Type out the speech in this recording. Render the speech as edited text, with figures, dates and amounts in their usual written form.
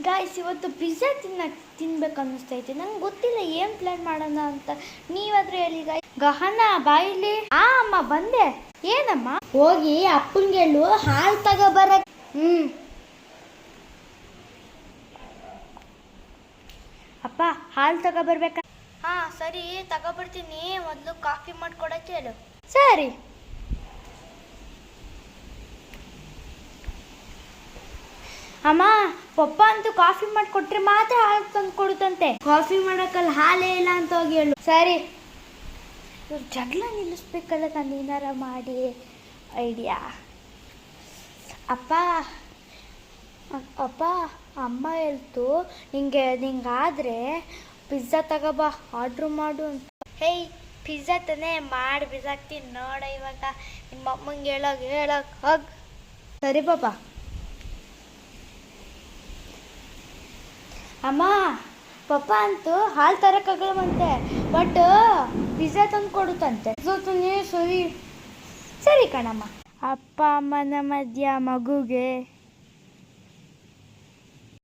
Guys, ಇವತ್ತು pizza ತಿನ್ಬೇಕು ಅನ್ನಿಸ್ತೈತೆ. ನಂಗೆ ಗೊತ್ತಿಲ್ಲ ಏನು ಪ್ಲಾನ್ ಮಾಡೋಣ ಅಂತ. ನೀವಾದ್ರೂ ಹೇಳಿ ಗಾಯ್. ಗಹನ ಬಾಯಿಲಿ. ಅಮ್ಮ ಬಂದೆ. ಏನಮ್ಮ? ಹೋಗಿ ಅಪ್ಪನಿಗೆ ಹೇಳು ಹಾಲು ತಗೋಬರ. ಅಪ್ಪ ಹಾಲು ತಗೋಬರ್ಬೇಕ. ಹಾ ಸರಿ, ತಗೋಬರ್ತೀನಿ. ಮೊದಲು ಕಾಫಿ ಮಾಡ್ಕೊಡಕ್ಕೆ ಹೇಳು. ಸರಿ. ಅಮ್ಮ, ಪಪ್ಪ ಅಂತೂ ಕಾಫಿ ಮಾಡಿಕೊಟ್ರೆ ಮಾತ್ರ ಹಾಲು ತಂದು ಕೊಡುತ್ತಂತೆ. ಕಾಫಿ ಮಾಡೋಕ್ಕಲ್ಲಿ ಹಾಲೇ ಇಲ್ಲ ಅಂತ ಹೋಗಿ ಹೇಳು. ಸರಿ. ಇವ್ರು ಜಗಳ ನಿಲ್ಲಿಸ್ಬೇಕಲ್ಲ, ನಾನು ಏನಾರ ಮಾಡಿ ಐಡಿಯಾ. ಅಪ್ಪ ಅಪ್ಪ, ಅಮ್ಮ ಹೇಳ್ತು ನಿಂಗಾದ್ರೆ ಪಿಜ್ಜಾ ತಗೋಬಾ, ಆರ್ಡ್ರ್ ಮಾಡು ಅಂತ. ಹೇಯ್, ಪಿಜ್ಜಾ ತಾನೇ ಮಾಡಿ ಬಿಸಾಕ್ತೀನಿ ನೋಡ. ಇವಾಗ ನಿಮ್ಮ ಅಮ್ಮಂಗೆ ಹೇಳೋಕೆ ಹೋಗ್. ಸರಿ ಪಾಪ. ಅಮ್ಮ, ಪಪ್ಪ ಅಂತೂ ಹಾಲು ತರಕ್ಕಾಗಲ್ವಂತೆ, ಬಟ್ ಪಿಜ್ಜಾ ತಂದು ಕೊಡುತ್ತಂತೆ. ಸರಿ ಸರಿ ಕಣಮ್ಮ. ಅಪ್ಪ ಅಮ್ಮನ ಮಧ್ಯ ಮಗುಗೆ